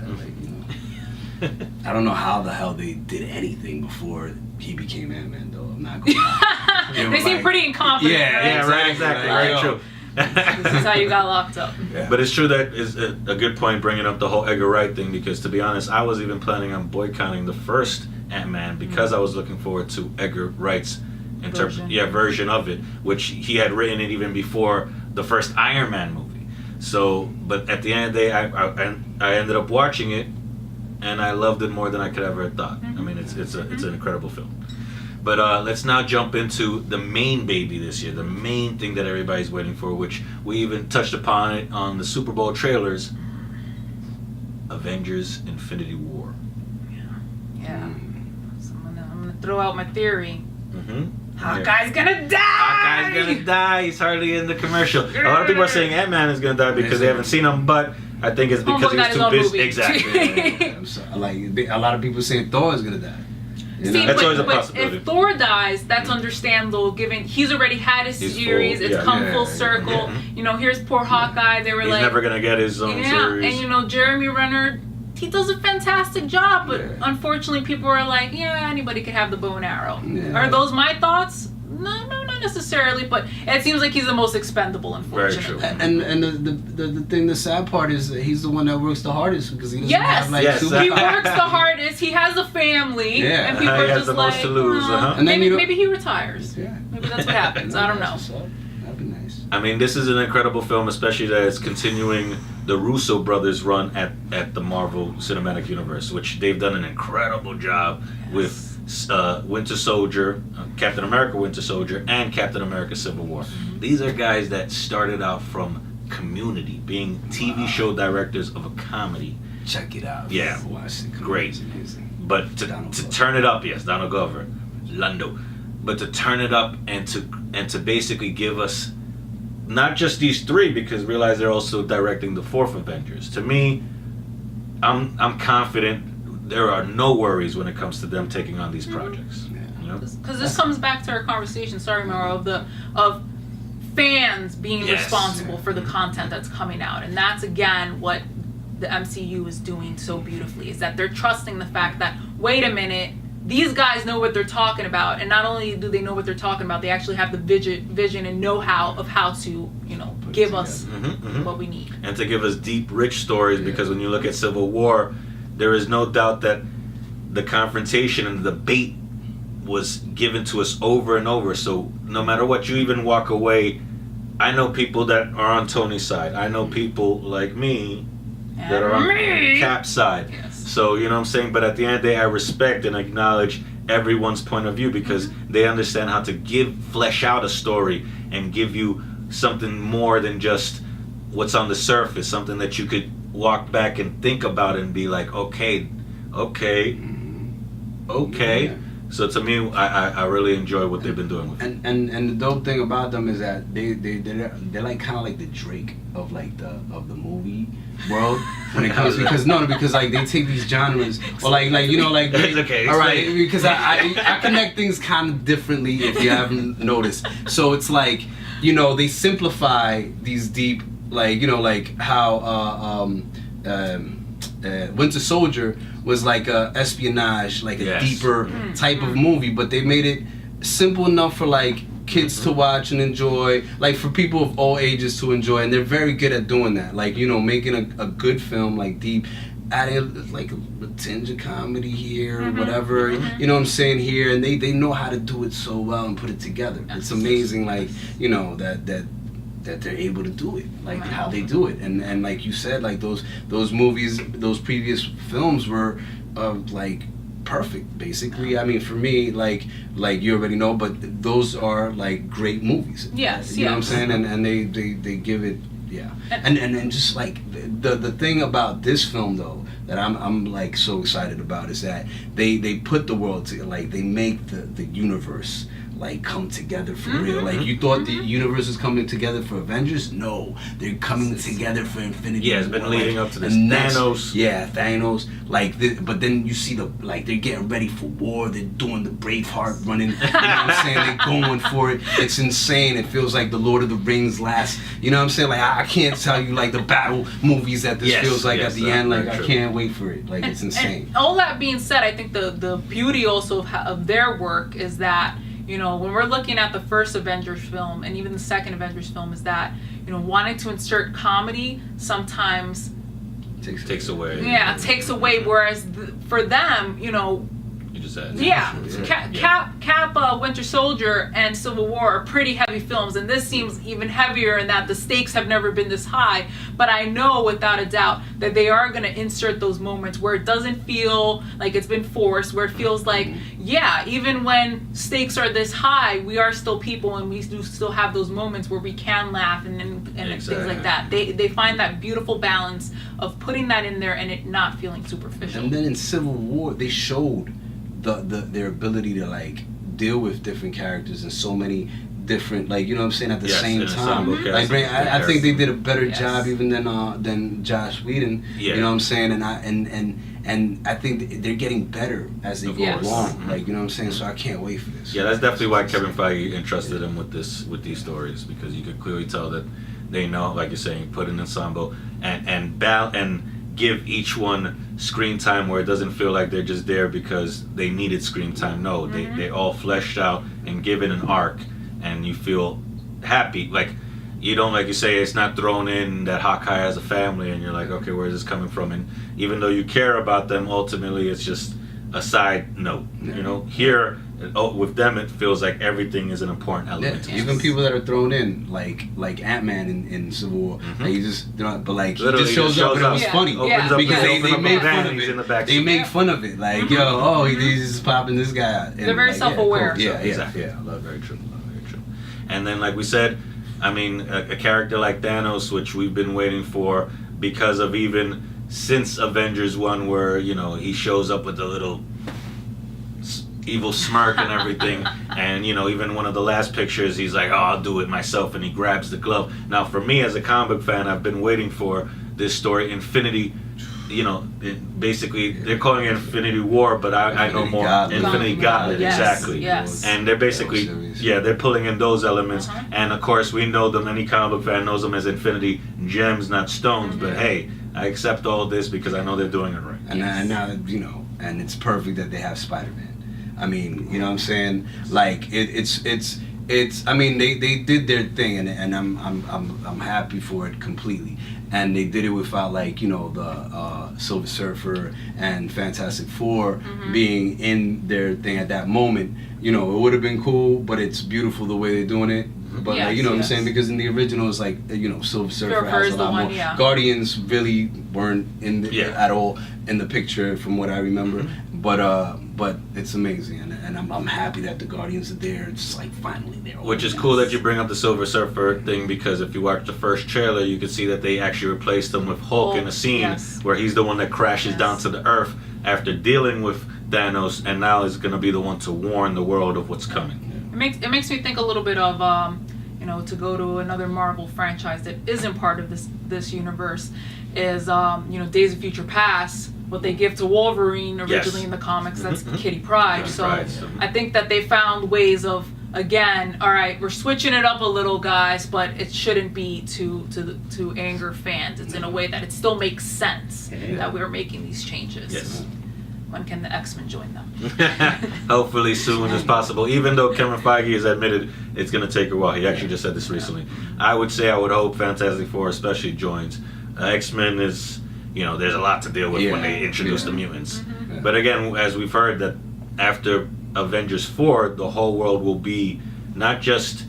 I don't know how the hell they did anything before he became Ant-Man, though. I'm not going to lie. They seem pretty incompetent. Yeah, right, exactly. Very true. This is how you got locked up. Yeah. But it's true that is a good point bringing up the whole Edgar Wright thing, because to be honest, I was even planning on boycotting the first Ant-Man because I was looking forward to Edgar Wright's version of it, which he had written it even before the first Iron Man movie. So, but at the end of the day, I ended up watching it, and I loved it more than I could ever have thought. I mean, it's an incredible film. But let's now jump into the main baby this year, the main thing that everybody's waiting for, which we even touched upon it on the Super Bowl trailers. Avengers Infinity War. Yeah. So I'm gonna throw out my theory. Hawkeye's gonna die! Hawkeye's gonna die. He's hardly in the commercial. A lot of people are saying Ant-Man is gonna die because they haven't seen him, but I think it's because he was too busy. Exactly. A lot of people saying Thor is gonna die. See, that's always a but possibility. if Thor dies, that's understandable, given he's already had his series. It's come full circle. Here's poor Hawkeye. They were he's never gonna get his own series. And Jeremy Renner, he does a fantastic job, but unfortunately people are like, anybody could have the bow and arrow. Are those my thoughts? No, Not necessarily, but it seems like he's the most expendable, unfortunately. Very true. And the thing, the sad part is that he's the one that works the hardest because he doesn't Yes, have like Yes. super. he works the hardest. He has a family, Yeah. and people He are has just the like, most to lose, "Oh, And then maybe he retires. Yeah. Maybe that's what happens. I don't know. That's what's up. That'd be nice. I mean, this is an incredible film, especially that it's continuing the Russo brothers' run at the Marvel Cinematic Universe, which they've done an incredible job with Winter Soldier, Captain America Winter Soldier, and Captain America Civil War. These are guys that started out from Community, being TV show directors of a comedy. Check it out. Yeah. Watch it. Great. It's amazing. But to turn it up, yes, Donald Glover, Lando, but to turn it up and to basically give us not just these three, because realize they're also directing the fourth Avengers. To me, I'm confident there are no worries when it comes to them taking on these projects. You know? Because this comes back to our conversation, sorry, Mauro, of fans being Yes. responsible for the content that's coming out. And that's, again, what the MCU is doing so beautifully, is that they're trusting the fact that, wait a minute, these guys know what they're talking about. And not only do they know what they're talking about, they actually have the vision and know-how of how to, give us what we need. And to give us deep, rich stories, because when you look at Civil War, there is no doubt that the confrontation and the debate was given to us over and over. So no matter what, you even walk away. I know people that are on Tony's side. I know people like me that are on Cap's side. Yes. So, you know what I'm saying? But at the end of the day, I respect and acknowledge everyone's point of view, because they understand how to flesh out a story and give you something more than just what's on the surface, something that you could walk back and think about and be like, okay. Yeah. So to me, I really enjoy what they've been doing with it. And the dope thing about them is that they're like kind of like the Drake of like the movie world when it comes because like they take these genres or like It's okay, all right, explain. because I connect things kind of differently if you haven't noticed. So it's like they simplify these deep, like how Winter Soldier was like a espionage, like a Yes. deeper type of movie, but they made it simple enough for like kids to watch and enjoy, like for people of all ages to enjoy, and they're very good at doing that, like making a good film, like deep, adding like a tinge of comedy here or whatever, you know what I'm saying, here, and they know how to do it so well and put it together. It's amazing, like that they're able to do it, like how they do it, and like you said, like those movies, those previous films were like perfect, basically. I mean, for me, like you already know, but those are like great movies. Yes, you know what I'm saying, and they give it, yeah, and just like the thing about this film though that I'm like so excited about is that they put the world to, like they make the universe like come together for real. Like you thought the universe was coming together for Avengers? No, they're coming together for Infinity War. Yeah, it's been leading up to this. And Thanos. Yeah, Thanos. Like, but then you see they're getting ready for war. They're doing the Braveheart running. You know what I'm saying? They're going for it. It's insane. It feels like the Lord of the Rings last. You know what I'm saying? Like I can't tell you like the battle movies that this feels like at the end. Like I can't wait for it. Like it's insane. And all that being said, I think the beauty also of their work is that, when we're looking at the first Avengers film and even the second Avengers film, is that, wanting to insert comedy sometimes Takes away. Yeah, takes away. Whereas for them, You just said. yeah, Cap, Winter Soldier, and Civil War are pretty heavy films, and this seems even heavier in that the stakes have never been this high. But I know without a doubt that they are going to insert those moments where it doesn't feel like it's been forced, where it feels like, yeah, even when stakes are this high, we are still people, and we do still have those moments where we can laugh and things like that. They find that beautiful balance of putting that in there and it not feeling superficial. And then in Civil War, they showed their ability to like deal with different characters and so many different, like, you know what I'm saying, at the same time. Like, I think they did a better job even than Joss Whedon. Yeah. You know what I'm saying, and I think they're getting better as they go along. Like, you know what I'm saying. So I can't wait for this. Yeah, that's definitely why Kevin Feige entrusted him with these stories, because you could clearly tell that they know, like you're saying, put an ensemble and give each one screen time where it doesn't feel like they're just there because they needed screen time. No, they all fleshed out and given an arc and you feel happy. Like, you don't, like you say, it's not thrown in that Hawkeye has a family, and you're like, okay, where is this coming from? And even though you care about them, ultimately it's just a side note. You know, here with them, it feels like everything is an important element. Yeah, even people that are thrown in, like Ant-Man in Civil War, like you just, but like Literally, he just shows up and it was funny Opens up because they make fun of in the it. back They make fun of it, like he's just popping this guy out. They're very self-aware. Yeah, exactly. Yeah, Very true. Very true. And then, like we said, I mean, a character like Thanos, which we've been waiting for because of even since Avengers 1, where, you know, he shows up with a little evil smirk and everything, and, you know, even one of the last pictures, he's like, oh, I'll do it myself, and he grabs the glove. Now, for me, as a comic book fan, I've been waiting for this story, Infinity, you know, basically, they're calling it Infinity War, but I know more. Infinity Gauntlet, yes, exactly. Yes. And they're basically, they're pulling in those elements. And of course, we know them, any comic book fan knows them as Infinity Gems, not stones. But hey, I accept all this because I know they're doing it right. And now, you know, and it's perfect that they have Spider-Man. I mean, you know what I'm saying? Like, it's I mean, they did their thing, and I'm happy for it completely. And they did it without, like, you know, the Silver Surfer and Fantastic Four being in their thing at that moment. You know, it would have been cool, but it's beautiful the way they're doing it. But like, you know what I'm saying? Because in the original, it's like, you know, Silver Surfer has a lot more. Yeah. Guardians really weren't in at all in the picture, from what I remember. But it's amazing, and I'm happy that the Guardians are there. It's like finally there. Which is cool that you bring up the Silver Surfer thing, because if you watch the first trailer, you can see that they actually replaced him with Hulk in a scene where he's the one that crashes down to the Earth after dealing with Thanos, and now is going to be the one to warn the world of what's coming. It makes me think a little bit of you know, to go to another Marvel franchise that isn't part of this universe is you know, Days of Future Past. What they give to Wolverine originally in the comics, that's Kitty Pryde. So I think that they found ways of, again, all right, we're switching it up a little, guys, but it shouldn't be to anger fans. It's in a way that it still makes sense that we're making these changes. Yes. When can the X-Men join them? Hopefully soon as possible. Even though Kevin Feige has admitted it's going to take a while. He actually just said this recently. I would hope Fantastic Four especially joins. X-Men is, you know, there's a lot to deal with when they introduce the mutants. But again, as we've heard, that after Avengers 4, the whole world will be not just,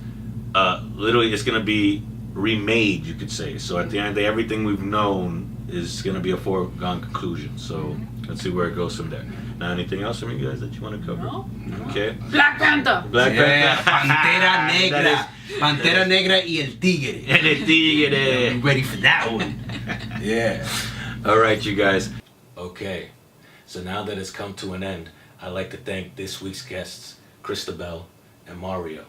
literally, it's going to be remade, you could say. So at the end of the day, everything we've known is going to be a foregone conclusion. So let's see where it goes from there. Now, anything else from you guys that you want to cover? No. Okay. Black Panther. Pantera Negra. Pantera Negra y el Tigre. And el Tigre. I'm ready for that one. Yeah. All right, you guys. Okay. So now that it's come to an end, I'd like to thank this week's guests, Christabel and Mario.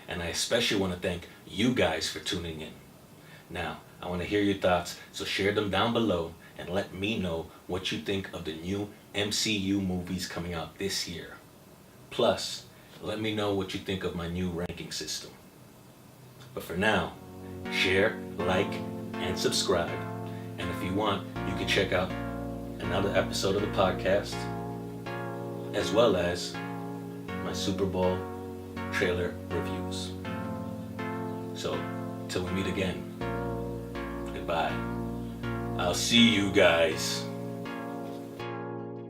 And I especially want to thank you guys for tuning in. Now, I want to hear your thoughts, so share them down below and let me know what you think of the new MCU movies coming out this year. Plus, let me know what you think of my new ranking system. But for now, share, like, and subscribe. And if you want, you can check out another episode of the podcast, as well as my Super Bowl trailer reviews. So, till we meet again, goodbye. I'll see you guys.